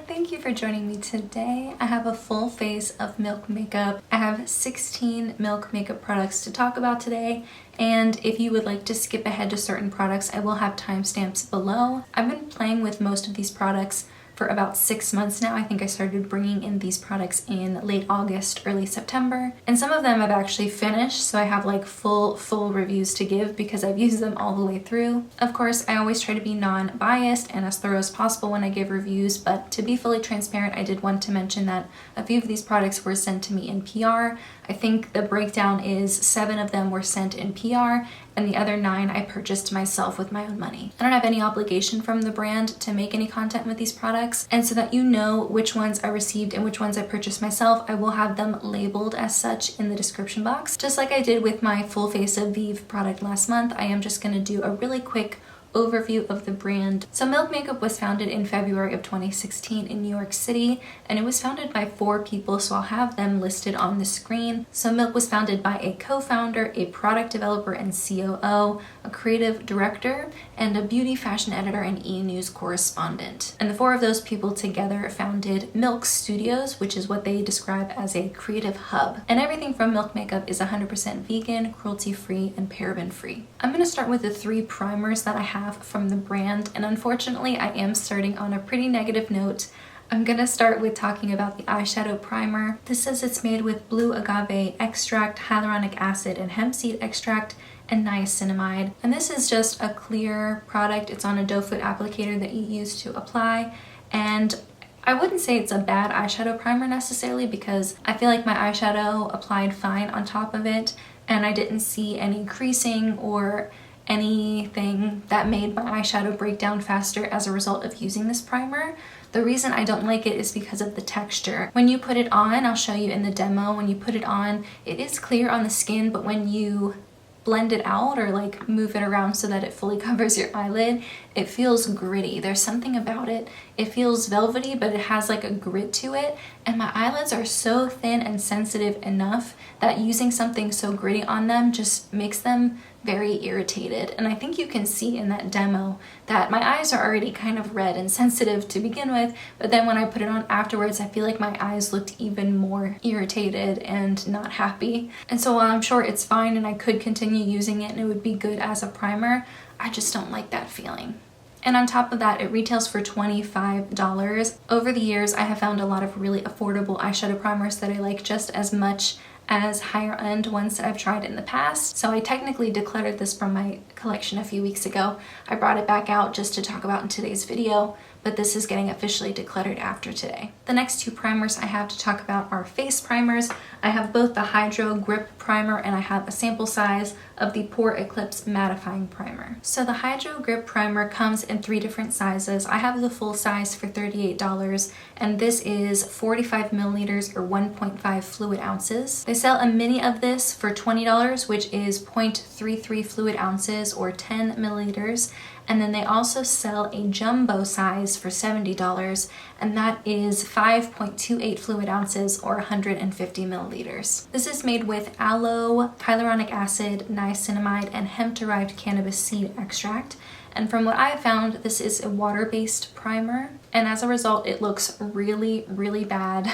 thank you for joining me today. I have a full face of Milk makeup. I have 16 Milk makeup products to talk about today, and if you would like to skip ahead to certain products, I will have timestamps below. I've been playing with most of these products for about 6 months now. I think I started bringing in these products in late August, early September, and some of them I've actually finished, so I have like full reviews to give because I've used them all the way through. Of course, I always try to be non-biased and as thorough as possible when I give reviews, but to be fully transparent, I did want to mention that a few of these products were sent to me in PR. I think the breakdown is 7 of them were sent in PR, and the other 9 I purchased myself with my own money. I don't have any obligation from the brand to make any content with these products, and so that you know which ones I received and which ones I purchased myself, I will have them labeled as such in the description box. Just like I did with my full face of Vive product last month, I am just going to do a really quick overview of the brand. So Milk Makeup was founded in February of 2016 in New York City, and it was founded by 4 people, so I'll have them listed on the screen. So Milk was founded by a co-founder, a product developer and COO, a creative director, and a beauty fashion editor and e-news correspondent. And the 4 of those people together founded Milk Studios, which is what they describe as a creative hub. And everything from Milk Makeup is 100% vegan, cruelty-free, and paraben-free. I'm going to start with the 3 primers that I have from the brand, and unfortunately I am starting on a pretty negative note. I'm gonna start with talking about the Eyeshadow Primer. This says it's made with blue agave extract, hyaluronic acid, and hemp seed extract, and niacinamide. And this is just a clear product. It's on a doe foot applicator that you use to apply, and I wouldn't say it's a bad eyeshadow primer necessarily because I feel like my eyeshadow applied fine on top of it, and I didn't see any creasing or anything that made my eyeshadow break down faster as a result of using this primer. The reason I don't like it is because of the texture. When you put it on, I'll show you in the demo, when you put it on, it is clear on the skin, but when you blend it out or like move it around so that it fully covers your eyelid, it feels gritty. There's something about it. It feels velvety, but it has like a grit to it. And my eyelids are so thin and sensitive enough that using something so gritty on them just makes them very irritated. And I think you can see in that demo that my eyes are already kind of red and sensitive to begin with, but then when I put it on afterwards, I feel like my eyes looked even more irritated and not happy. And so while I'm sure it's fine and I could continue using it and it would be good as a primer, I just don't like that feeling. And on top of that, it retails for $25. Over the years, I have found a lot of really affordable eyeshadow primers that I like just as much as higher end ones that I've tried in the past. So I technically decluttered this from my collection a few weeks ago. I brought it back out just to talk about in today's video, but this is getting officially decluttered after today. The next 2 primers I have to talk about are face primers. I have both the Hydro Grip Primer and I have a sample size of the Pore Eclipse Mattifying Primer. So the Hydro Grip Primer comes in 3 different sizes. I have the full size for $38, and this is 45 milliliters or 1.5 fluid ounces. They sell a mini of this for $20, which is 0.33 fluid ounces or 10 milliliters. And then they also sell a jumbo size for $70, and that is 5.28 fluid ounces or 150 milliliters. This is made with aloe, hyaluronic acid, niacinamide, and hemp-derived cannabis seed extract. And from what I found, this is a water-based primer, and as a result, it looks really, really bad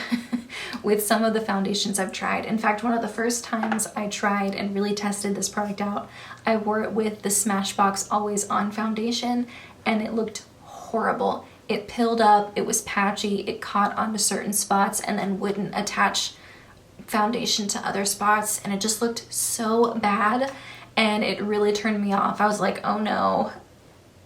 with some of the foundations I've tried. In fact, one of the first times I tried and really tested this product out, I wore it with the Smashbox Always On foundation, and it looked horrible. It pilled up, it was patchy, it caught onto certain spots and then wouldn't attach foundation to other spots, and it just looked so bad, and it really turned me off. I was like, oh no,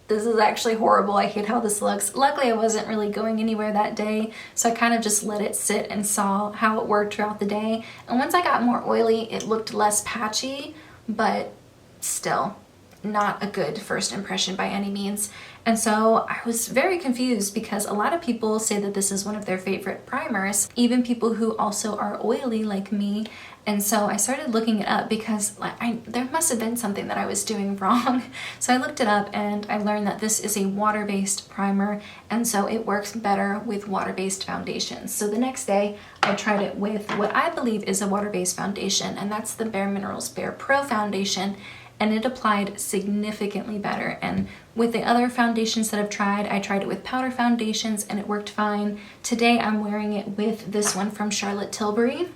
this is actually horrible. I hate how this looks. Luckily, I wasn't really going anywhere that day, so I kind of just let it sit and saw how it worked throughout the day. And once I got more oily, it looked less patchy, but still not a good first impression by any means. And so I was very confused because a lot of people say that this is one of their favorite primers, even people who also are oily like me. And so I started looking it up because there must have been something that I was doing wrong. So I looked it up and I learned that this is a water-based primer, and so it works better with water-based foundations. So the next day I tried it with what I believe is a water-based foundation, and that's the Bare Minerals Bare Pro foundation. And it applied significantly better. And With the other foundations that I've tried, I tried it with powder foundations and it worked fine. Today I'm wearing it with this one from Charlotte Tilbury.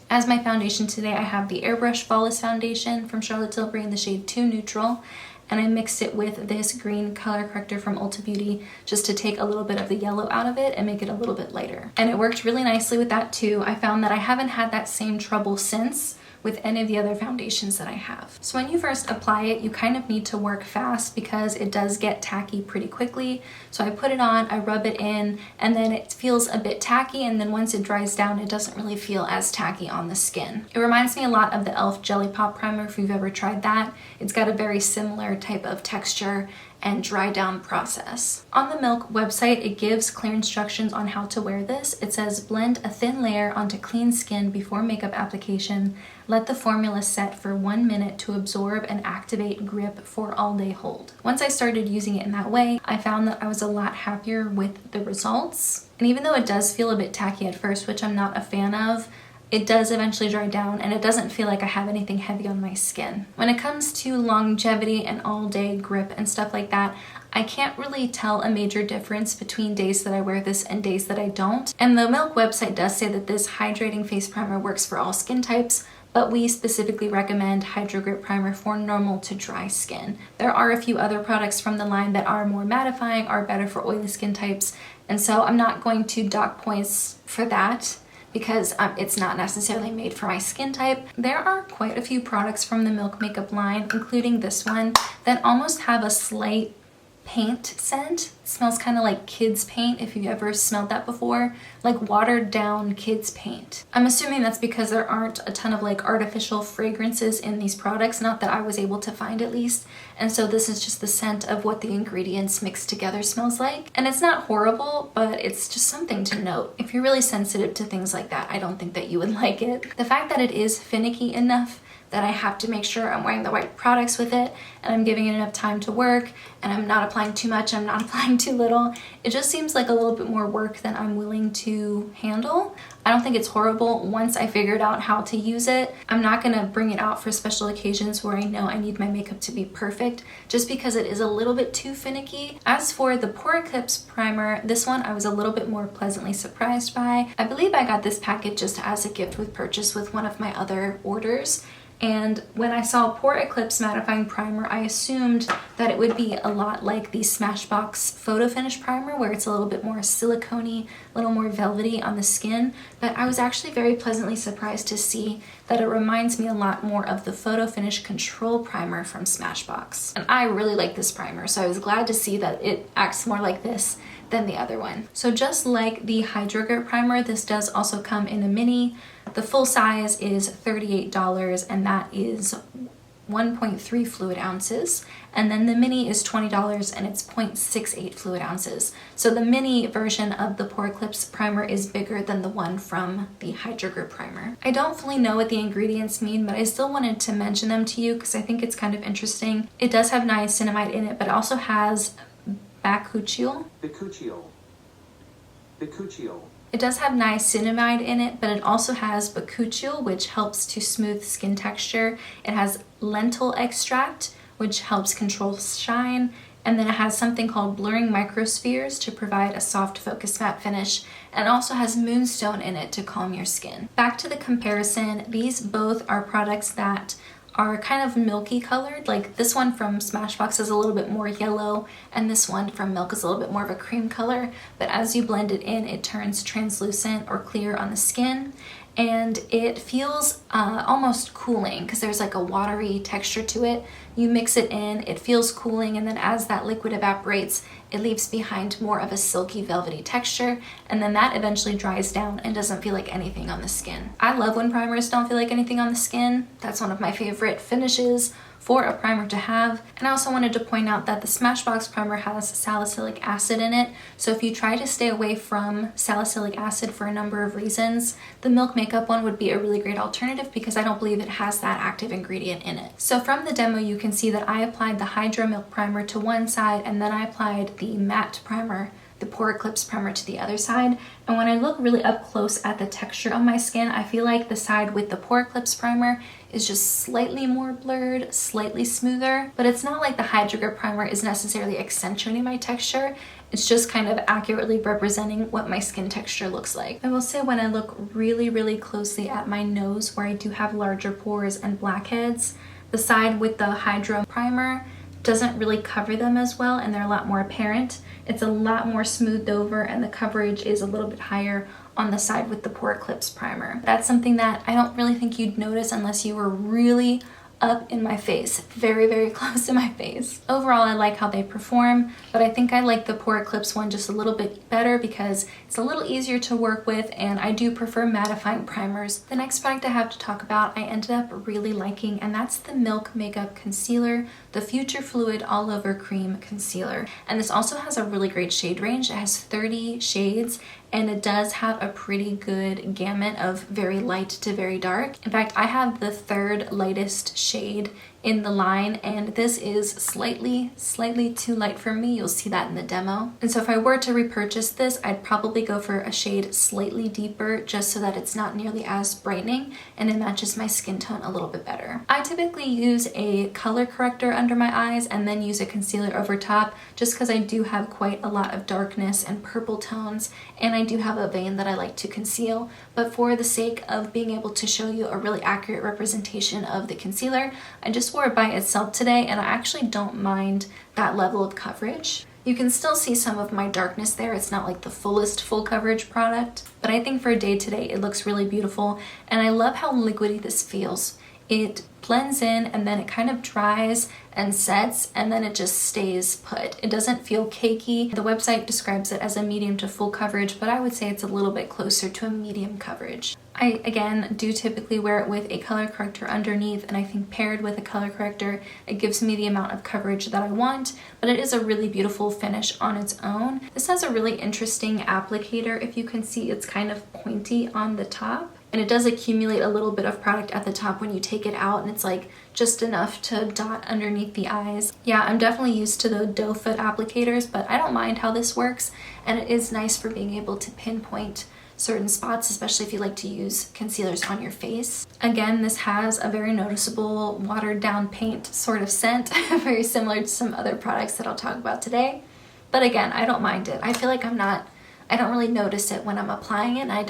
As my foundation today, I have the Airbrush Flawless Foundation from Charlotte Tilbury in the shade 2 Neutral, and I mixed it with this green color corrector from Ulta Beauty just to take a little bit of the yellow out of it and make it a little bit lighter. And it worked really nicely with that too. I found that I haven't had that same trouble since with any of the other foundations that I have. So when you first apply it, you kind of need to work fast because it does get tacky pretty quickly. So I put it on, I rub it in, and then it feels a bit tacky, and then once it dries down, it doesn't really feel as tacky on the skin. It reminds me a lot of the e.l.f. Jelly Pop Primer if you've ever tried that. It's got a very similar type of texture and dry down process. On the Milk website, it gives clear instructions on how to wear this. It says blend a thin layer onto clean skin before makeup application. Let the formula set for 1 minute to absorb and activate grip for all day hold. Once I started using it in that way, I found that I was a lot happier with the results. And even though it does feel a bit tacky at first, which I'm not a fan of, it does eventually dry down and it doesn't feel like I have anything heavy on my skin. When it comes to longevity and all day grip and stuff like that, I can't really tell a major difference between days that I wear this and days that I don't. And the Milk website does say that this hydrating face primer works for all skin types, but we specifically recommend Hydro Grip Primer for normal to dry skin. There are a few other products from the line that are more mattifying, are better for oily skin types, and so I'm not going to dock points for that because it's not necessarily made for my skin type. There are quite a few products from the Milk makeup line, including this one, that almost have a slight paint scent. It smells kind of like kids paint, if you've ever smelled that before, like watered down kids paint. I'm assuming that's because there aren't a ton of like artificial fragrances in these products, not that I was able to find at least, and so this is just the scent of what the ingredients mixed together smells like. And it's not horrible, but it's just something to note. If you're really sensitive to things like that, I don't think that you would like it. The fact that it is finicky enough that I have to make sure I'm wearing the right products with it and I'm giving it enough time to work and I'm not applying too much, I'm not applying too little. It just seems like a little bit more work than I'm willing to handle. I don't think it's horrible once I figured out how to use it. I'm not gonna bring it out for special occasions where I know I need my makeup to be perfect just because it is a little bit too finicky. As for the Pore Eclipse primer, this one I was a little bit more pleasantly surprised by. I believe I got this packet just as a gift with purchase with one of my other orders. And when I saw Pore Eclipse Mattifying Primer, I assumed that it would be a lot like the Smashbox Photo Finish Primer, where it's a little bit more silicone-y, a little more velvety on the skin. But I was actually very pleasantly surprised to see that it reminds me a lot more of the Photo Finish Control Primer from Smashbox. And I really like this primer, so I was glad to see that it acts more like this than the other one. So just like the Hydro Grip Primer, this does also come in a mini. The full size is $38 and that is 1.3 fluid ounces. And then the mini is $20 and it's 0.68 fluid ounces. So the mini version of the Pore Eclipse primer is bigger than the one from the Hydro Grip Primer. I don't fully know what the ingredients mean, but I still wanted to mention them to you because I think it's kind of interesting. It does have niacinamide in it, but it also has bakuchiol. It does have niacinamide in it, but it also has bakuchiol, which helps to smooth skin texture. It has lentil extract, which helps control shine. And then it has something called blurring microspheres to provide a soft focus matte finish. And it also has moonstone in it to calm your skin. Back to the comparison, these both are products that are kind of milky colored. Like this one from Smashbox is a little bit more yellow and this one from Milk is a little bit more of a cream color, but as you blend it in, it turns translucent or clear on the skin. And it feels almost cooling because there's like a watery texture to it. You mix it in, it feels cooling, and then as that liquid evaporates, it leaves behind more of a silky velvety texture, and then that eventually dries down and doesn't feel like anything on the skin. I love when primers don't feel like anything on the skin. That's one of my favorite finishes for a primer to have. And I also wanted to point out that the Smashbox primer has salicylic acid in it, so if you try to stay away from salicylic acid for a number of reasons, the Milk makeup one would be a really great alternative because I don't believe it has that active ingredient in it. So from the demo you can see that I applied the Hydro Milk primer to one side and then I applied the matte primer the Pore Eclipse Primer to the other side. And when I look really up close at the texture on my skin, I feel like the side with the Pore Eclipse Primer is just slightly more blurred, slightly smoother, but it's not like the Hydro Grip Primer is necessarily accentuating my texture. It's just kind of accurately representing what my skin texture looks like. I will say when I look really closely at my nose where I do have larger pores and blackheads, the side with the Hydro Primer doesn't really cover them as well and they're a lot more apparent. It's a lot more smoothed over and the coverage is a little bit higher on the side with the Pore Eclipse Primer. That's something that I don't really think you'd notice unless you were really up in my face, very close to my face. Overall, I like how they perform, but I think I like the Pore Eclipse one just a little bit better because it's a little easier to work with and I do prefer mattifying primers. The next product I have to talk about I ended up really liking, and that's the Milk Makeup Concealer, the Future Fluid All Over Cream Concealer. And this also has a really great shade range. It has 30 shades and it does have a pretty good gamut of very light to very dark. In fact, I have the third lightest shade in the line and this is slightly too light for me. You'll see that in the demo. And so if I were to repurchase this, I'd probably go for a shade slightly deeper just so that it's not nearly as brightening and it matches my skin tone a little bit better. I typically use a color corrector under my eyes and then use a concealer over top just because I do have quite a lot of darkness and purple tones and I do have a vein that I like to conceal. But for the sake of being able to show you a really accurate representation of the concealer, I just wore it by itself today and I actually don't mind that level of coverage. You can still see some of my darkness there. It's not like the fullest full coverage product, but I think for a day today it looks really beautiful and I love how liquidy this feels. It blends in and then it kind of dries and sets and then it just stays put. It doesn't feel cakey. The website describes it as a medium to full coverage, but I would say it's a little bit closer to a medium coverage. I, again, do typically wear it with a color corrector underneath, and I think paired with a color corrector, it gives me the amount of coverage that I want, but it is a really beautiful finish on its own. This has a really interesting applicator. If you can see, it's kind of pointy on the top, and it does accumulate a little bit of product at the top when you take it out, and it's like just enough to dot underneath the eyes. Yeah, I'm definitely used to the doe foot applicators, but I don't mind how this works, and it is nice for being able to pinpoint certain spots, especially if you like to use concealers on your face. Again, this has a very noticeable watered down paint sort of scent, very similar to some other products that I'll talk about today. But again, I don't mind it. I feel like I don't really notice it when I'm applying it, and I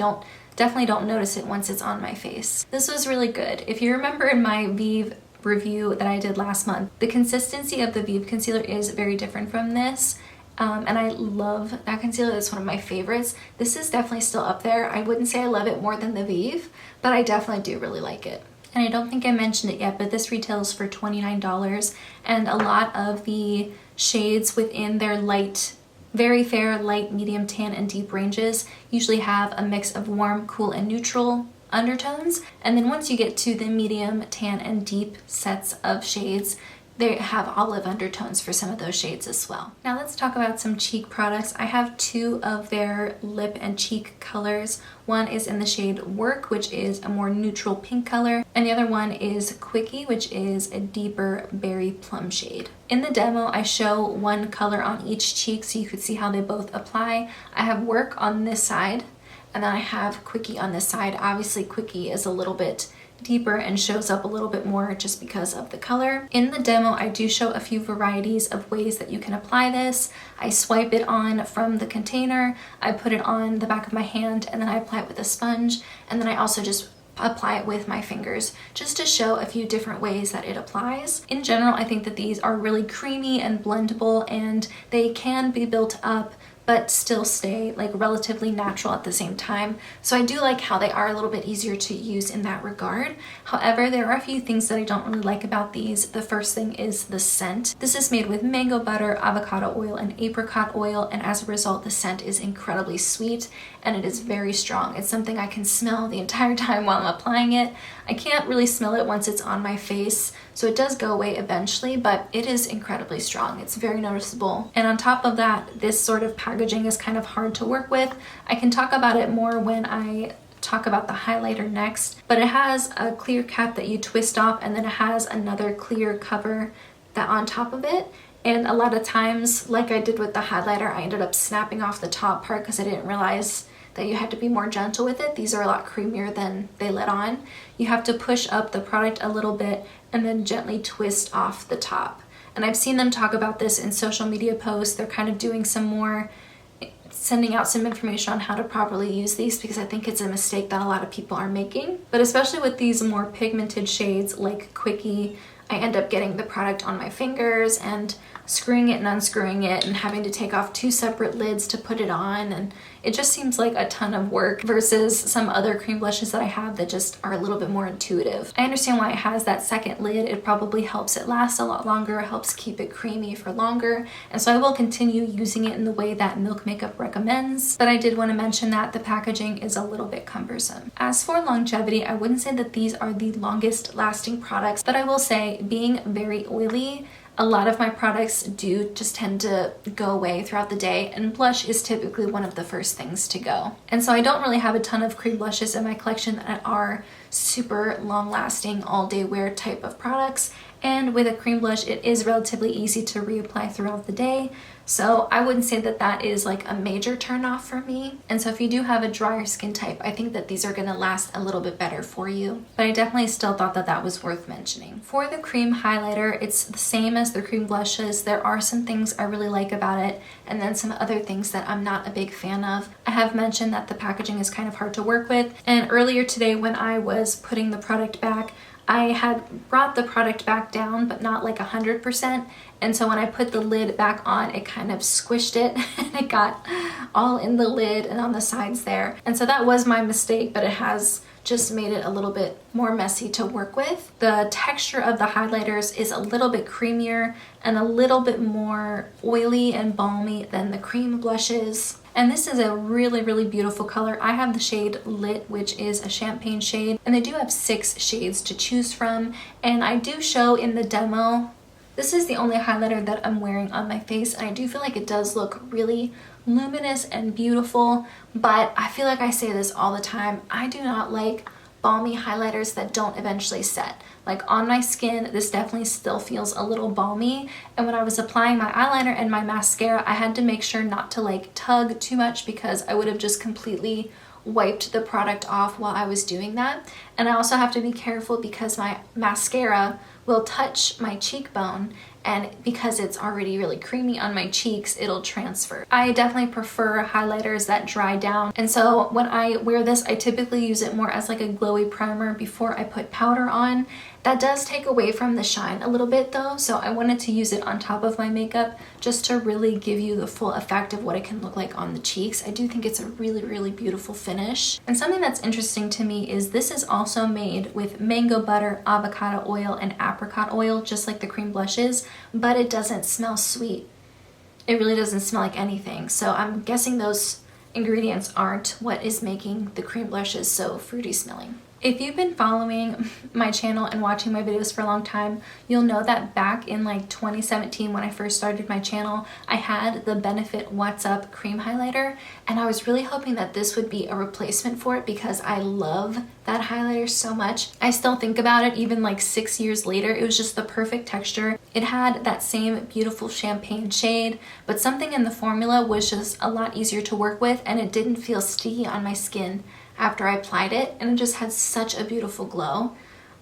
definitely don't notice it once it's on my face. This was really good. If you remember in my Vive review that I did last month, the consistency of the Vive concealer is very different from this. And I love that concealer. That's one of my favorites. This is definitely still up there. I wouldn't say I love it more than the Vive, but I definitely do really like it. And I don't think I mentioned it yet, but this retails for $29, and a lot of the shades within their light, very fair, light, medium tan, and deep ranges usually have a mix of warm, cool, and neutral undertones. And then once you get to the medium, tan, and deep sets of shades, they have olive undertones for some of those shades as well. Now let's talk about some cheek products. I have two of their lip and cheek colors. One is in the shade Werk, which is a more neutral pink color, and the other one is Quickie, which is a deeper berry plum shade. In the demo, I show one color on each cheek so you could see how they both apply. I have Werk on this side, and then I have Quickie on this side. Obviously, Quickie is a little bit deeper and shows up a little bit more just because of the color. In the demo, I do show a few varieties of ways that you can apply this. I swipe it on from the container, I put it on the back of my hand, and then I apply it with a sponge, and then I also just apply it with my fingers just to show a few different ways that it applies. In general, I think that these are really creamy and blendable, and they can be built up but still stay like relatively natural at the same time. So I do like how they are a little bit easier to use in that regard. However, there are a few things that I don't really like about these. The first thing is the scent. This is made with mango butter, avocado oil, and apricot oil, and as a result, the scent is incredibly sweet and it is very strong. It's something I can smell the entire time while I'm applying it. I can't really smell it once it's on my face, so it does go away eventually, but it is incredibly strong. It's very noticeable. And on top of that, this sort of packaging is kind of hard to work with. I can talk about it more when I talk about the highlighter next, but it has a clear cap that you twist off, and then it has another clear cover that on top of it. And a lot of times, like I did with the highlighter, I ended up snapping off the top part because I didn't realize that you had to be more gentle with it. These are a lot creamier than they let on. You have to push up the product a little bit and then gently twist off the top. And I've seen them talk about this in social media posts. They're kind of doing some more, sending out some information on how to properly use these, because I think it's a mistake that a lot of people are making. But especially with these more pigmented shades like Quickie, I end up getting the product on my fingers and screwing it and unscrewing it and having to take off 2 separate lids to put it on, and it just seems like a ton of work versus some other cream blushes that I have that just are a little bit more intuitive. I understand why it has that second lid. It probably helps it last a lot longer, helps keep it creamy for longer, and so I will continue using it in the way that Milk Makeup recommends, but I did want to mention that the packaging is a little bit cumbersome. As for longevity, I wouldn't say that these are the longest lasting products, but I will say, being very oily, a lot of my products do just tend to go away throughout the day, and blush is typically one of the first things to go. And so I don't really have a ton of cream blushes in my collection that are super long lasting all day wear type of products, and with a cream blush it is relatively easy to reapply throughout the day, so I wouldn't say that that is like a major turn off for me. And so if you do have a drier skin type, I think that these are going to last a little bit better for you, but I definitely still thought that that was worth mentioning. For the cream highlighter, it's the same as the cream blushes. There are some things I really like about it, and then some other things that I'm not a big fan of. I have mentioned that the packaging is kind of hard to work with, and earlier today when I was putting the product back, I had brought the product back down, but not like 100%. And so when I put the lid back on, it kind of squished it and it got all in the lid and on the sides there. And so that was my mistake, but it has just made it a little bit more messy to work with. The texture of the highlighters is a little bit creamier and a little bit more oily and balmy than the cream blushes. And this is a really, really beautiful color. I have the shade Lit, which is a champagne shade, and they do have 6 shades to choose from. And I do show in the demo, this is the only highlighter that I'm wearing on my face, and I do feel like it does look really luminous and beautiful, but I feel like I say this all the time, I do not like balmy highlighters that don't eventually set. Like on my skin, this definitely still feels a little balmy, and when I was applying my eyeliner and my mascara, I had to make sure not to like tug too much, because I would have just completely wiped the product off while I was doing that. And I also have to be careful because my mascara will touch my cheekbone, and because it's already really creamy on my cheeks, it'll transfer. I definitely prefer highlighters that dry down, and so when I wear this, I typically use it more as like a glowy primer before I put powder on. That does take away from the shine a little bit though, so I wanted to use it on top of my makeup just to really give you the full effect of what it can look like on the cheeks. I do think it's a really, really beautiful finish. And something that's interesting to me is this is also made with mango butter, avocado oil, and apricot oil, just like the cream blushes, but it doesn't smell sweet. It really doesn't smell like anything, so I'm guessing those ingredients aren't what is making the cream blushes so fruity smelling. If you've been following my channel and watching my videos for a long time, you'll know that back in like 2017 when I first started my channel, I had the Benefit What's Up cream highlighter, and I was really hoping that this would be a replacement for it because I love that highlighter so much. I still think about it even like 6 years later. It was just the perfect texture. It had that same beautiful champagne shade, but something in the formula was just a lot easier to work with, and it didn't feel sticky on my skin after I applied it, and it just had such a beautiful glow.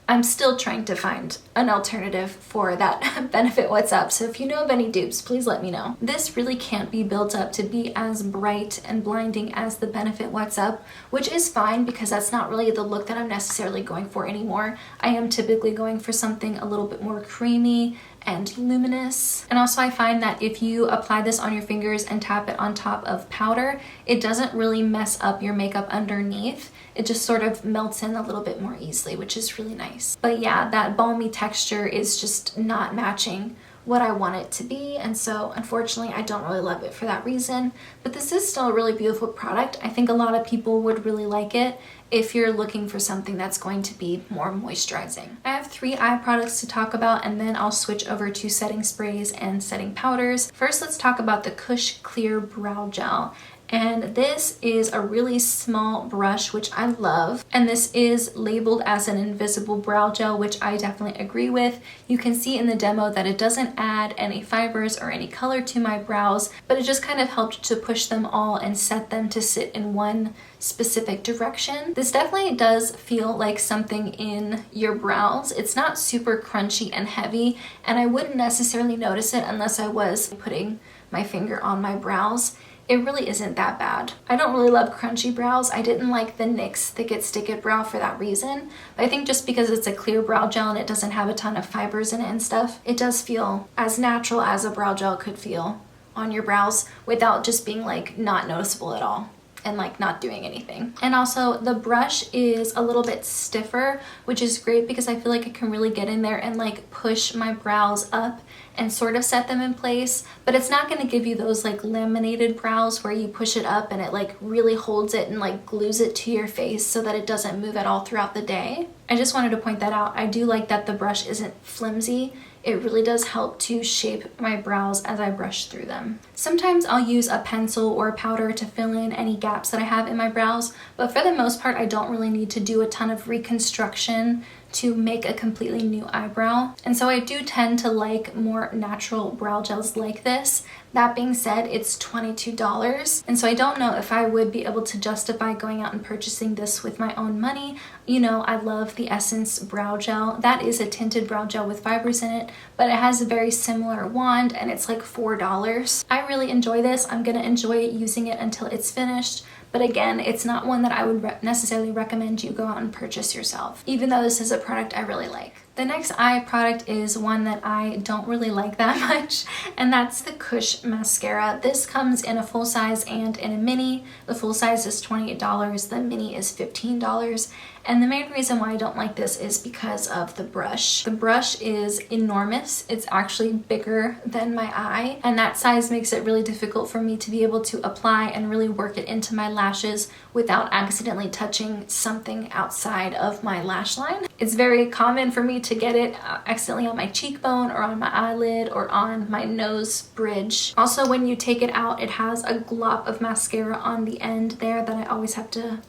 I'm still trying to find an alternative for that Benefit What's Up, so if you know of any dupes, please let me know. This really can't be built up to be as bright and blinding as the Benefit What's Up, which is fine because that's not really the look that I'm necessarily going for anymore. I am typically going for something a little bit more creamy and luminous. And also I find that if you apply this on your fingers and tap it on top of powder, it doesn't really mess up your makeup underneath. It just sort of melts in a little bit more easily, which is really nice. But yeah, that balmy texture is just not matching what I want it to be, and so unfortunately I don't really love it for that reason. But this is still a really beautiful product. I think a lot of people would really like it if you're looking for something that's going to be more moisturizing. I have 3 eye products to talk about, and then I'll switch over to setting sprays and setting powders. First, let's talk about the Kush Clear Brow Gel. And this is a really small brush, which I love. And this is labeled as an invisible brow gel, which I definitely agree with. You can see in the demo that it doesn't add any fibers or any color to my brows, but it just kind of helped to push them all and set them to sit in one specific direction. This definitely does feel like something in your brows. It's not super crunchy and heavy, and I wouldn't necessarily notice it unless I was putting my finger on my brows. It really isn't that bad. I don't really love crunchy brows. I didn't like the NYX Thick It Stick It brow for that reason. But I think just because it's a clear brow gel and it doesn't have a ton of fibers in it and stuff, it does feel as natural as a brow gel could feel on your brows without just being like not noticeable at all and like not doing anything. And also the brush is a little bit stiffer, which is great because I feel like I can really get in there and like push my brows up and sort of set them in place, but it's not going to give you those like laminated brows where you push it up and it like really holds it and like glues it to your face so that it doesn't move at all throughout the day. I just wanted to point that out. I do like that the brush isn't flimsy. It really does help to shape my brows as I brush through them. Sometimes I'll use a pencil or a powder to fill in any gaps that I have in my brows, but for the most part I don't really need to do a ton of reconstruction to make a completely new eyebrow. And so I do tend to like more natural brow gels like this. That being said, it's $22. And so I don't know if I would be able to justify going out and purchasing this with my own money. You know, I love the Essence brow gel. That is a tinted brow gel with fibers in it, but it has a very similar wand and it's like $4. I really enjoy this. I'm gonna enjoy using it until it's finished. But again, it's not one that I would necessarily recommend you go out and purchase yourself, even though this is a product I really like. The next eye product is one that I don't really like that much, and that's the Kush Mascara. This comes in a full size and in a mini. The full size is $28, the mini is $15. And the main reason why I don't like this is because of the brush. The brush is enormous. It's actually bigger than my eye, and that size makes it really difficult for me to be able to apply and really work it into my lashes without accidentally touching something outside of my lash line. It's very common for me to get it accidentally on my cheekbone or on my eyelid or on my nose bridge. Also, when you take it out, it has a glop of mascara on the end there that I always have to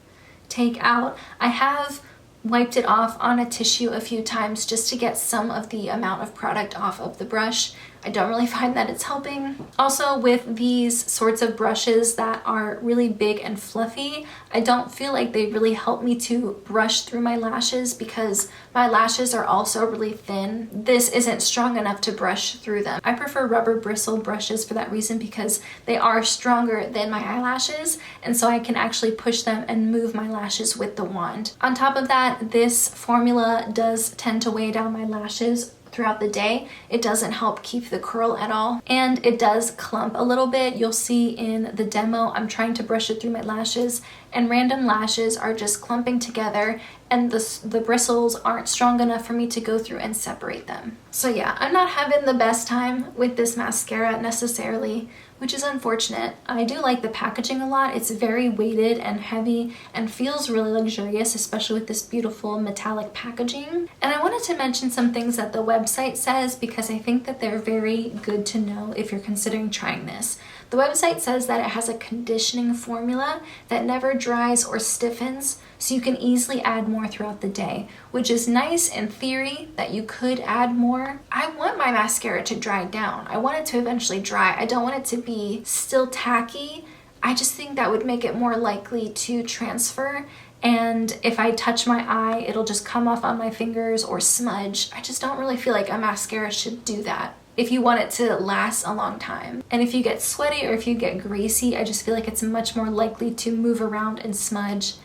take out. I have wiped it off on a tissue a few times just to get some of the amount of product off of the brush. I don't really find that it's helping. Also, with these sorts of brushes that are really big and fluffy, I don't feel like they really help me to brush through my lashes because my lashes are also really thin. This isn't strong enough to brush through them. I prefer rubber bristle brushes for that reason because they are stronger than my eyelashes, and so I can actually push them and move my lashes with the wand. On top of that, this formula does tend to weigh down my lashes throughout the day. It doesn't help keep the curl at all, and it does clump a little bit. You'll see in the demo I'm trying to brush it through my lashes and random lashes are just clumping together, and the bristles aren't strong enough for me to go through and separate them. So yeah, I'm not having the best time with this mascara necessarily, which is unfortunate. I do like the packaging a lot. It's very weighted and heavy and feels really luxurious, especially with this beautiful metallic packaging. And I wanted to mention some things that the website says because I think that they're very good to know if you're considering trying this. The website says that it has a conditioning formula that never dries or stiffens, so you can easily add more throughout the day, which is nice in theory that you could add more. I want my mascara to dry down. I want it to eventually dry. I don't want it to be still tacky. I just think that would make it more likely to transfer, and if I touch my eye, it'll just come off on my fingers or smudge. I just don't really feel like a mascara should do that if you want it to last a long time. And if you get sweaty or if you get greasy, I just feel like it's much more likely to move around and smudge.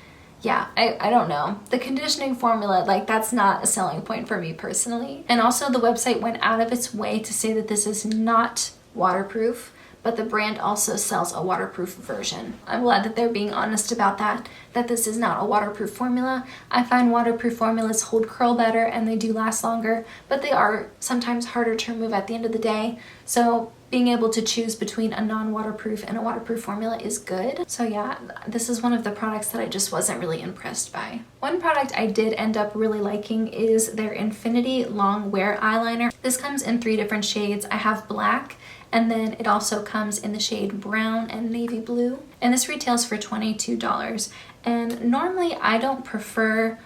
Yeah, I don't know. The conditioning formula, like, that's not a selling point for me personally. And also the website went out of its way to say that this is not waterproof, but the brand also sells a waterproof version. I'm glad that they're being honest about that this is not a waterproof formula. I find waterproof formulas hold curl better and they do last longer, but they are sometimes harder to remove at the end of the day. So being able to choose between a non-waterproof and a waterproof formula is good. So yeah, this is one of the products that I just wasn't really impressed by. One product I did end up really liking is their Infinity Long Wear Eyeliner. This comes in 3 different shades. I have black, and then it also comes in the shade brown and navy blue, and this retails for $22. And normally I don't prefer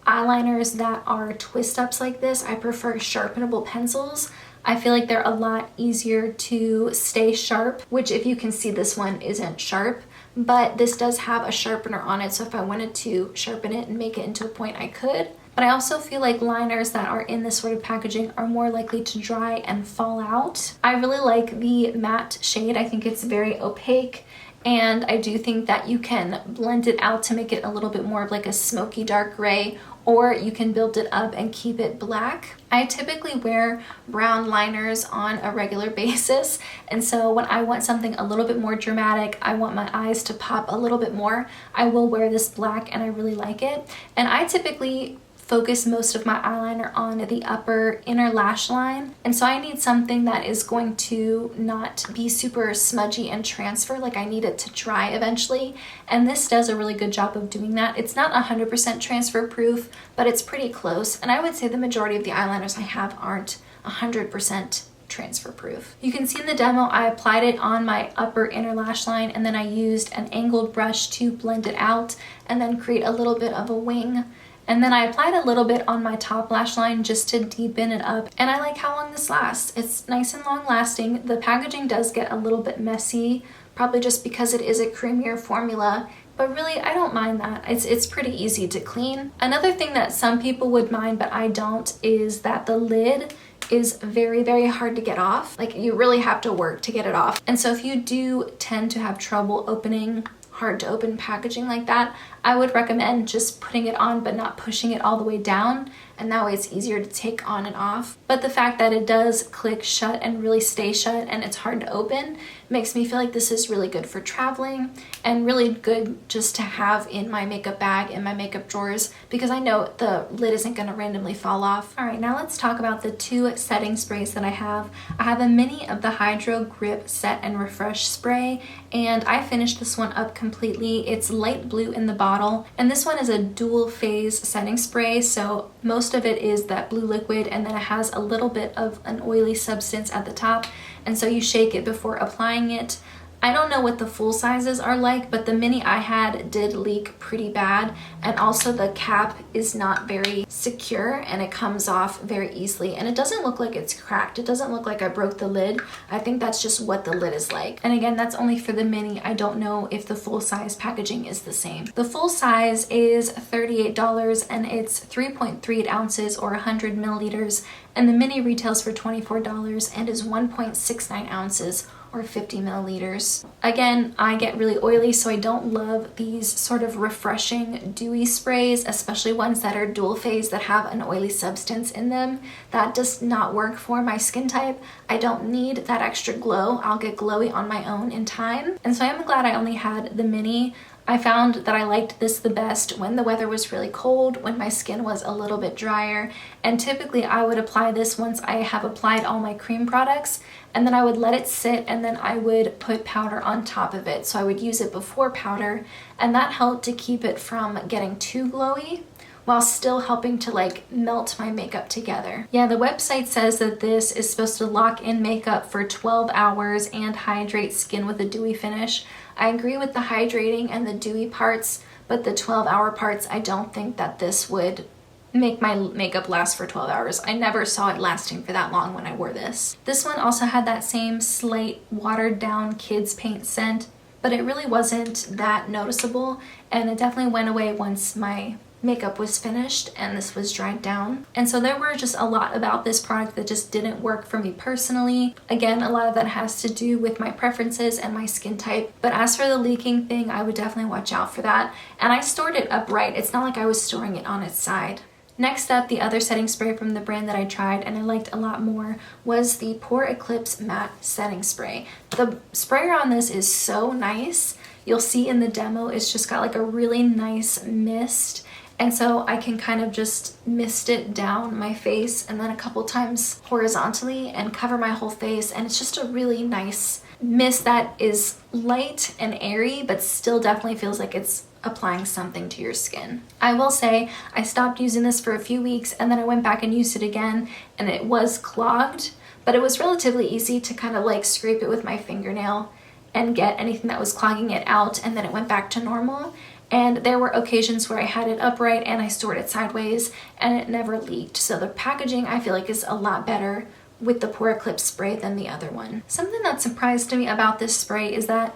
eyeliners that are twist ups like this. I prefer sharpenable pencils. I feel like they're a lot easier to stay sharp, which if you can see, this one isn't sharp, but this does have a sharpener on it, so if I wanted to sharpen it and make it into a point, I could. But I also feel like liners that are in this sort of packaging are more likely to dry and fall out. I really like the matte shade. I think it's very opaque, and I do think that you can blend it out to make it a little bit more of like a smoky dark gray, or you can build it up and keep it black. I typically wear brown liners on a regular basis, and so when I want something a little bit more dramatic, I want my eyes to pop a little bit more, I will wear this black, and I really like it. And I typically focus most of my eyeliner on the upper inner lash line, and so I need something that is going to not be super smudgy and transfer. Like, I need it to dry eventually, and this does a really good job of doing that. It's not 100% transfer proof, but it's pretty close, and I would say the majority of the eyeliners I have aren't 100% transfer proof. You can see in the demo I applied it on my upper inner lash line, and then I used an angled brush to blend it out and then create a little bit of a wing. And then I applied a little bit on my top lash line just to deepen it up. And I like how long this lasts. It's nice and long lasting. The packaging does get a little bit messy, probably just because it is a creamier formula, but really I don't mind that. It's pretty easy to clean. Another thing that some people would mind, but I don't, is that the lid is very, very hard to get off. Like, you really have to work to get it off. And so if you do tend to have trouble opening hard to open packaging like that, I would recommend just putting it on but not pushing it all the way down, and that way it's easier to take on and off. But the fact that it does click shut and really stay shut and it's hard to open makes me feel like this is really good for traveling and really good just to have in my makeup bag, in my makeup drawers, because I know the lid isn't going to randomly fall off. Alright, now let's talk about the two setting sprays that I have. I have a mini of the Hydro Grip Set and Refresh spray, and I finished this one up completely. It's light blue in the bottle, and this one is a dual phase setting spray, so most of it is that blue liquid, and then it has a little bit of an oily substance at the top, and so you shake it before applying it. I don't know what the full sizes are like, but the mini I had did leak pretty bad, and also the cap is not very secure and it comes off very easily, and it doesn't look like it's cracked. It doesn't look like I broke the lid. I think that's just what the lid is like. And again, that's only for the mini. I don't know if the full size packaging is the same. The full size is $38 and it's 3.38 ounces or 100 milliliters, and the mini retails for $24 and is 1.69 ounces or 50 milliliters. Again, I get really oily, so I don't love these sort of refreshing dewy sprays, especially ones that are dual phase that have an oily substance in them. That does not work for my skin type. I don't need that extra glow. I'll get glowy on my own in time. And so I'm glad I only had the mini. I found that I liked this the best when the weather was really cold, when my skin was a little bit drier, and typically I would apply this once I have applied all my cream products, and then I would let it sit, and then I would put powder on top of it. So I would use it before powder, and that helped to keep it from getting too glowy while still helping to like melt my makeup together. Yeah, the website says that this is supposed to lock in makeup for 12 hours and hydrate skin with a dewy finish. I agree with the hydrating and the dewy parts, but the 12-hour parts, I don't think that this would make my makeup last for 12 hours. I never saw it lasting for that long when I wore this. This one also had that same slight watered down kids paint scent, but it really wasn't that noticeable, and it definitely went away once my makeup was finished and this was dried down. And so there were just a lot about this product that just didn't work for me personally. Again, a lot of that has to do with my preferences and my skin type, but as for the leaking thing, I would definitely watch out for that. And I stored it upright. It's not like I was storing it on its side. Next up, the other setting spray from the brand that I tried and I liked a lot more was the Pore Eclipse Matte Setting Spray. The sprayer on this is so nice. You'll see in the demo, it's just got like a really nice mist. And so I can kind of just mist it down my face and then a couple times horizontally and cover my whole face. And it's just a really nice mist that is light and airy, but still definitely feels like it's applying something to your skin. I will say I stopped using this for a few weeks and then I went back and used it again and it was clogged, but it was relatively easy to kind of like scrape it with my fingernail and get anything that was clogging it out, and then it went back to normal. And there were occasions where I had it upright and I stored it sideways and it never leaked. So the packaging I feel like is a lot better with the Pore Eclipse spray than the other one. Something that surprised me about this spray is that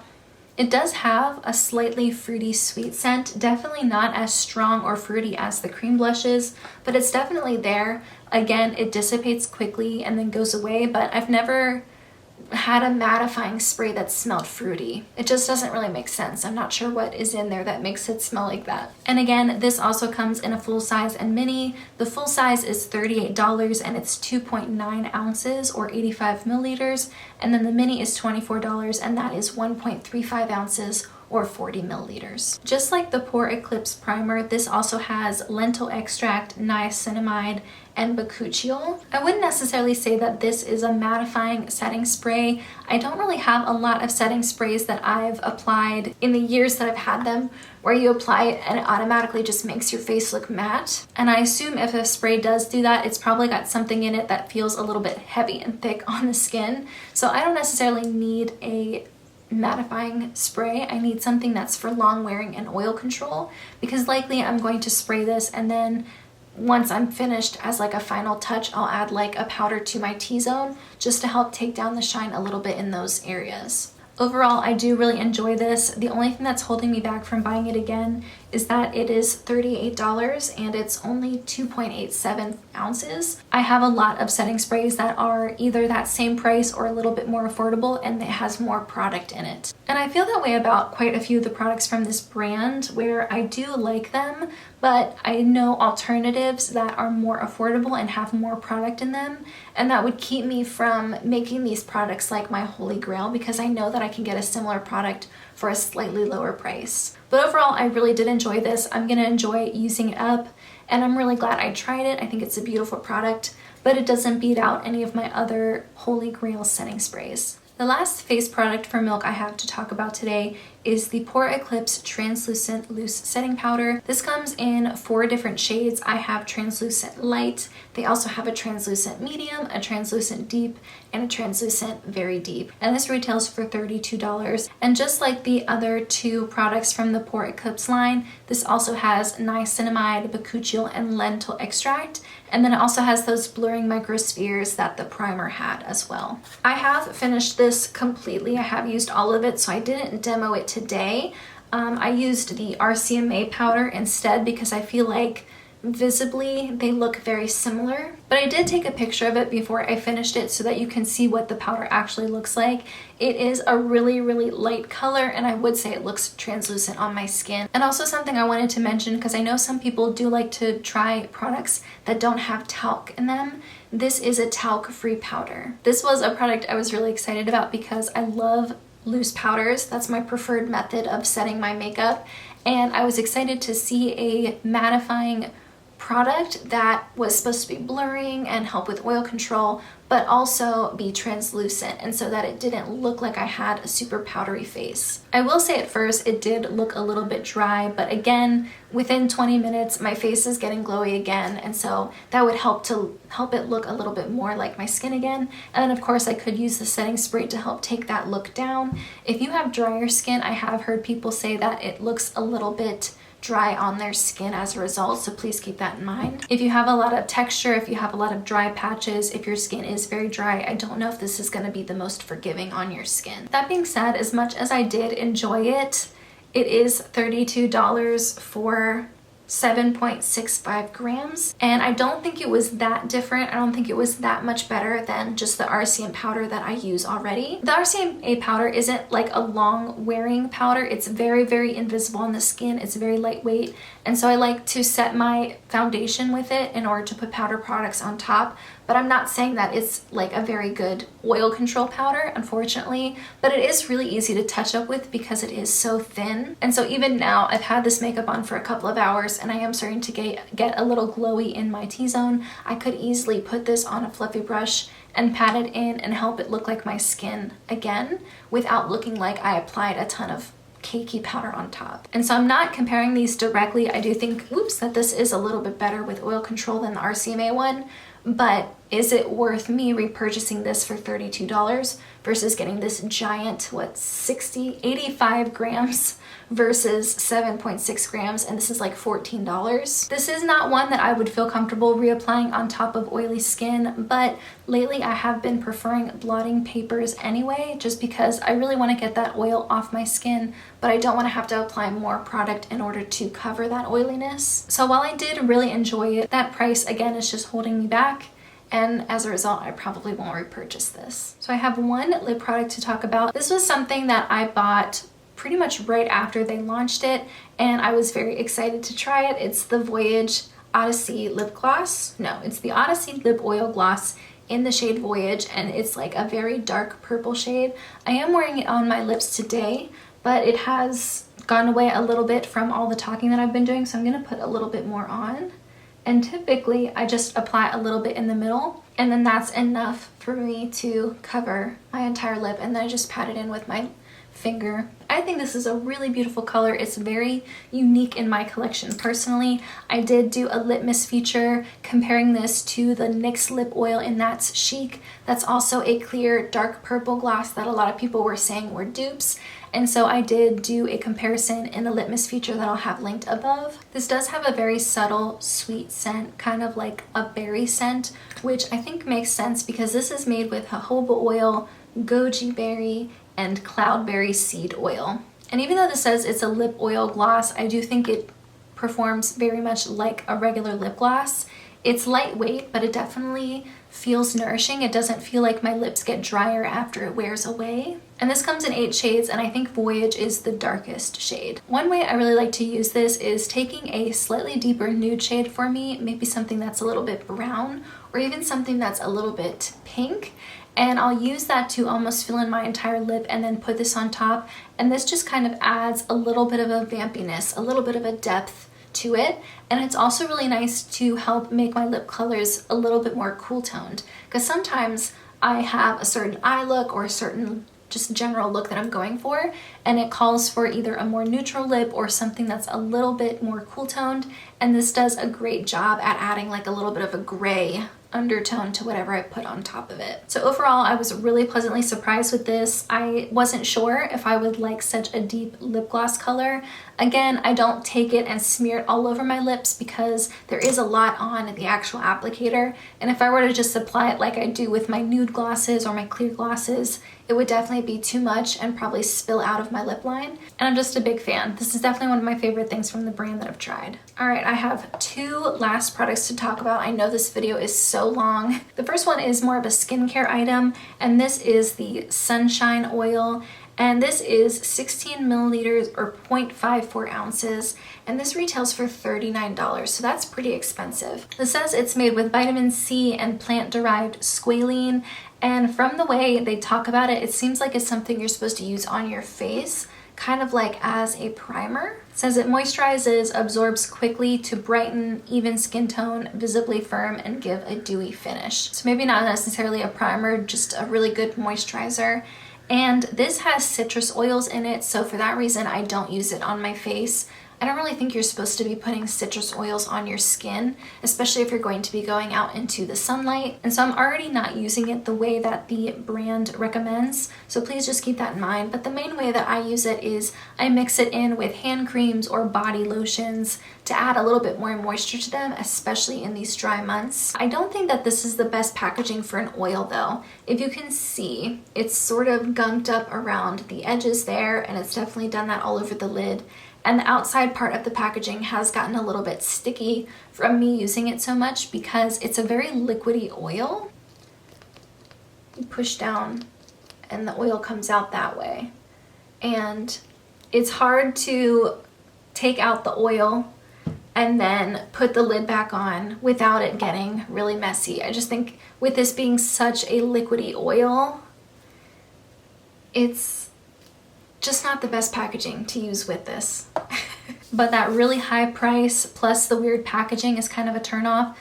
it does have a slightly fruity sweet scent, definitely not as strong or fruity as the cream blushes, but it's definitely there. Again, it dissipates quickly and then goes away, but I've never had a mattifying spray that smelled fruity. It just doesn't really make sense. I'm not sure what is in there that makes it smell like that. And again, this also comes in a full size and mini. The full size is $38 and it's 2.9 ounces or 85 milliliters. And then the mini is $24 and that is 1.35 ounces or 40 milliliters. Just like the Pore Eclipse primer, this also has lentil extract, niacinamide, and bakuchiol. I wouldn't necessarily say that this is a mattifying setting spray. I don't really have a lot of setting sprays that I've applied in the years that I've had them where you apply it and it automatically just makes your face look matte. And I assume if a spray does do that, it's probably got something in it that feels a little bit heavy and thick on the skin. So I don't necessarily need a mattifying spray. I need something that's for long wearing and oil control, because likely I'm going to spray this and then once I'm finished, as like a final touch, I'll add like a powder to my T-zone just to help take down the shine a little bit in those areas. Overall, I do really enjoy this. The only thing that's holding me back from buying it again is that it is $38 and it's only 2.87 ounces. I have a lot of setting sprays that are either that same price or a little bit more affordable and it has more product in it. And I feel that way about quite a few of the products from this brand where I do like them, but I know alternatives that are more affordable and have more product in them, and that would keep me from making these products like my holy grail, because I know that I can get a similar product for a slightly lower price. But overall, I really did enjoy this. I'm gonna enjoy using it up, and I'm really glad I tried it. I think it's a beautiful product, but it doesn't beat out any of my other holy grail setting sprays. The last face product for Milk I have to talk about today is the Pore Eclipse Translucent Loose Setting Powder. This comes in 4 different shades. I have Translucent Light. They also have a Translucent Medium, a Translucent Deep, and a Translucent Very Deep. And this retails for $32. And just like the other 2 products from the Pore Eclipse line, this also has niacinamide, bakuchiol, and lentil extract. And then it also has those blurring microspheres that the primer had as well. I have finished this completely. I have used all of it, so I didn't demo it today. I used the RCMA powder instead because I feel like visibly they look very similar, but I did take a picture of it before I finished it so that you can see what the powder actually looks like. It is a really light color, and I would say it looks translucent on my skin. And also something I wanted to mention, because I know some people do like to try products that don't have talc in them. This is a talc-free powder. This was a product I was really excited about because I love loose powders. That's my preferred method of setting my makeup, and I was excited to see a mattifying product that was supposed to be blurring and help with oil control, but also be translucent, and so that it didn't look like I had a super powdery face. I will say at first it did look a little bit dry, but again, within 20 minutes my face is getting glowy again, and so that would help it look a little bit more like my skin again. And then of course I could use the setting spray to help take that look down. If you have drier skin, I have heard people say that it looks a little bit dry on their skin as a result, so please keep that in mind. If you have a lot of texture, if you have a lot of dry patches, if your skin is very dry, I don't know if this is going to be the most forgiving on your skin. That being said, as much as I did enjoy it, it is $32 for 7.65 grams, and I don't think it was that different. I don't think it was that much better than just the RCM powder that I use already. The RCMA powder isn't like a long wearing powder. It's very invisible on the skin. It's very lightweight, and so I like to set my foundation with it in order to put powder products on top. But I'm not saying that it's like a very good oil control powder, unfortunately, but it is really easy to touch up with because it is so thin. And so even now, I've had this makeup on for a couple of hours and I am starting to get a little glowy in my T-zone. I could easily put this on a fluffy brush and pat it in and help it look like my skin again without looking like I applied a ton of cakey powder on top. And so I'm not comparing these directly. I do think, oops, that this is a little bit better with oil control than the RCMA one, but is it worth me repurchasing this for $32 versus getting this giant, what, 85 grams versus 7.6 grams, and this is like $14. This is not one that I would feel comfortable reapplying on top of oily skin, but lately I have been preferring blotting papers anyway, just because I really want to get that oil off my skin, but I don't want to have to apply more product in order to cover that oiliness. So while I did really enjoy it, that price again is just holding me back. And as a result, I probably won't repurchase this. So I have one lip product to talk about. This was something that I bought pretty much right after they launched it, and I was very excited to try it. It's the Voyage Odyssey Lip Gloss. No, it's the Odyssey Lip Oil Gloss in the shade Voyage, and it's like a very dark purple shade. I am wearing it on my lips today, but it has gone away a little bit from all the talking that I've been doing, so I'm gonna put a little bit more on. And typically I just apply a little bit in the middle, and then that's enough for me to cover my entire lip, and then I just pat it in with my finger. I think this is a really beautiful color. It's very unique in my collection personally. I did do a litmus feature comparing this to the NYX lip oil in That's Chic. That's also a clear dark purple gloss that a lot of people were saying were dupes. And so I did do a comparison in a litmus feature that I'll have linked above. This does have a very subtle sweet scent, kind of like a berry scent, which I think makes sense because this is made with jojoba oil, goji berry, and cloudberry seed oil. And even though this says it's a lip oil gloss, I do think it performs very much like a regular lip gloss. It's lightweight, but it definitely feels nourishing. It doesn't feel like my lips get drier after it wears away. And this comes in 8 shades, and I think Voyage is the darkest shade. One way I really like to use this is taking a slightly deeper nude shade for me, maybe something that's a little bit brown, or even something that's a little bit pink, and I'll use that to almost fill in my entire lip and then put this on top. And this just kind of adds a little bit of a vampiness, a little bit of a depth to it. And it's also really nice to help make my lip colors a little bit more cool toned, because sometimes I have a certain eye look or a certain just general look that I'm going for, and it calls for either a more neutral lip or something that's a little bit more cool toned, and this does a great job at adding like a little bit of a gray undertone to whatever I put on top of it. So overall, I was really pleasantly surprised with this. I wasn't sure if I would like such a deep lip gloss color. Again, I don't take it and smear it all over my lips because there is a lot on the actual applicator, and if I were to just apply it like I do with my nude glosses or my clear glosses, it would definitely be too much and probably spill out of my lip line. And I'm just a big fan. This is definitely one of my favorite things from the brand that I've tried. All right, I have 2 last products to talk about. I know this video is so long. The first one is more of a skincare item, and this is the Sunshine Oil. And this is 16 milliliters or 0.54 ounces, and this retails for $39, so that's pretty expensive. It says it's made with vitamin C and plant-derived squalene, and from the way they talk about it, it seems like it's something you're supposed to use on your face, kind of like as a primer. It says it moisturizes, absorbs quickly to brighten, even skin tone, visibly firm, and give a dewy finish. So maybe not necessarily a primer, just a really good moisturizer. And this has citrus oils in it, so for that reason I don't use it on my face. I don't really think you're supposed to be putting citrus oils on your skin, especially if you're going to be going out into the sunlight. And so I'm already not using it the way that the brand recommends, so please just keep that in mind. But the main way that I use it is I mix it in with hand creams or body lotions to add a little bit more moisture to them, especially in these dry months. I don't think that this is the best packaging for an oil though. If you can see, it's sort of gunked up around the edges there, and it's definitely done that all over the lid. And the outside part of the packaging has gotten a little bit sticky from me using it so much because it's a very liquidy oil. You push down and the oil comes out that way. And it's hard to take out the oil and then put the lid back on without it getting really messy. I just think with this being such a liquidy oil, it's just not the best packaging to use with this. But that really high price plus the weird packaging is kind of a turnoff.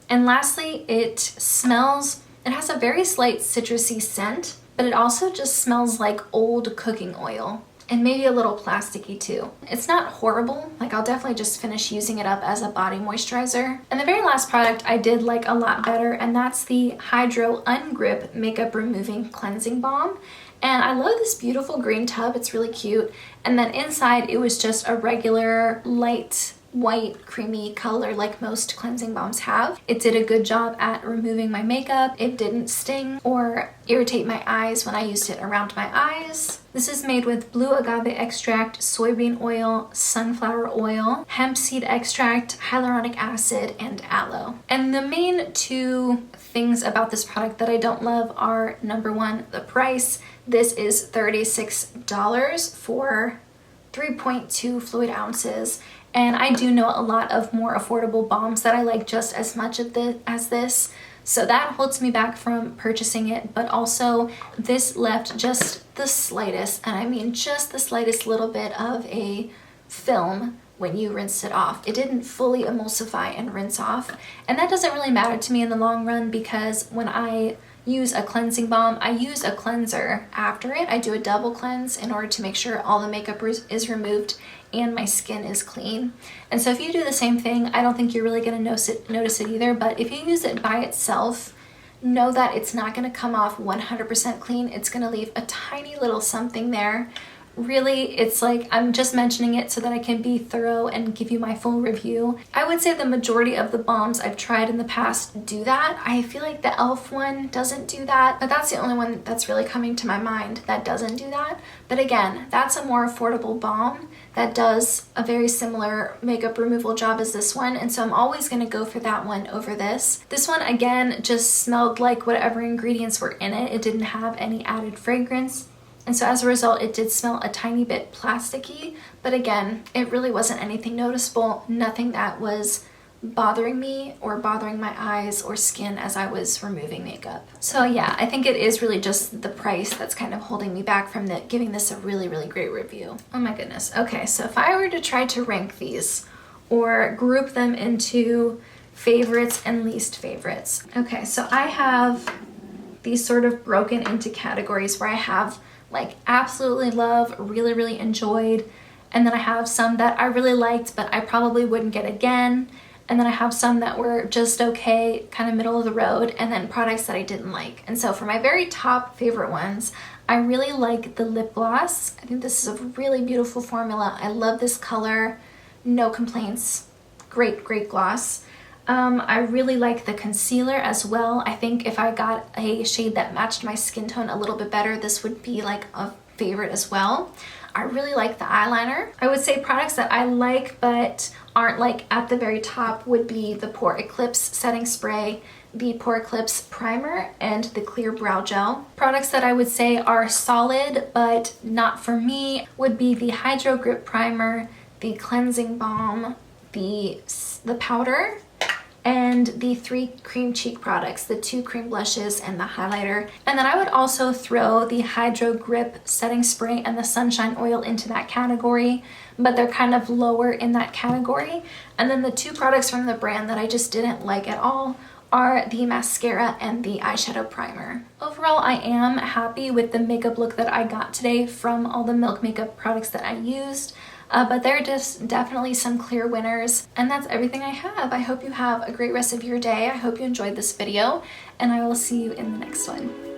And lastly, it has a very slight citrusy scent, but it also just smells like old cooking oil. and maybe a little plasticky too. It's not horrible. Like, I'll definitely just finish using it up as a body moisturizer. And the very last product I did like a lot better, and that's the Hydro Ungrip Makeup Removing Cleansing Balm. And I love this beautiful green tub. It's really cute. And then inside it was just a regular light white creamy color like most cleansing balms have. It did a good job at removing my makeup. It didn't sting or irritate my eyes when I used it around my eyes. This is made with blue agave extract, soybean oil, sunflower oil, hemp seed extract, hyaluronic acid, and aloe. And the main two things about this product that I don't love are, number one, the price. This is $36 for 3.2 fluid ounces. And I do know a lot of more affordable balms that I like just as much as this. So that holds me back from purchasing it, but also this left just the slightest, and I mean just the slightest little bit of a film when you rinsed it off. It didn't fully emulsify and rinse off, and that doesn't really matter to me in the long run because when I use a cleansing balm, I use a cleanser after it. I do a double cleanse in order to make sure all the makeup is removed and my skin is clean. And so if you do the same thing, I don't think you're really going to notice it either, but if you use it by itself, know that it's not going to come off 100% clean. It's going to leave a tiny little something there. Really, it's like I'm just mentioning it so that I can be thorough and give you my full review. I would say the majority of the balms I've tried in the past do that. I feel like the e.l.f. one doesn't do that, but that's the only one that's really coming to my mind that doesn't do that. But again, that's a more affordable balm that does a very similar makeup removal job as this one, and so I'm always going to go for that one over this. This one, again, just smelled like whatever ingredients were in it. It didn't have any added fragrance. And so as a result, it did smell a tiny bit plasticky, but again, it really wasn't anything noticeable, nothing that was bothering me or bothering my eyes or skin as I was removing makeup. So yeah, I think it is really just the price that's kind of holding me back from giving this a really, really great review. Oh my goodness. Okay, so if I were to try to rank these or group them into favorites and least favorites. Okay, so I have these sort of broken into categories where I have like absolutely love, really, really enjoyed, and then I have some that I really liked but I probably wouldn't get again, and then I have some that were just okay, kind of middle of the road, and then products that I didn't like. And so for my very top favorite ones, I really like the lip gloss. I think this is a really beautiful formula. I love this color, no complaints, great, great gloss. I really like the concealer as well. I think if I got a shade that matched my skin tone a little bit better, this would be like a favorite as well. I really like the eyeliner. I would say products that I like but aren't like at the very top would be the Pore Eclipse setting spray, the Pore Eclipse primer, and the clear brow gel. Products that I would say are solid but not for me would be the Hydro Grip primer, the cleansing balm, the powder, and the 3 cream cheek products, the 2 cream blushes and the highlighter. And then I would also throw the Hydro Grip setting spray and the sunshine oil into that category, but they're kind of lower in that category. And then the 2 products from the brand that I just didn't like at all are the mascara and the eyeshadow primer. Overall, I am happy with the makeup look that I got today from all the Milk makeup products that I used. But there are just definitely some clear winners, and that's everything I have. I hope you have a great rest of your day. I hope you enjoyed this video, and I will see you in the next one.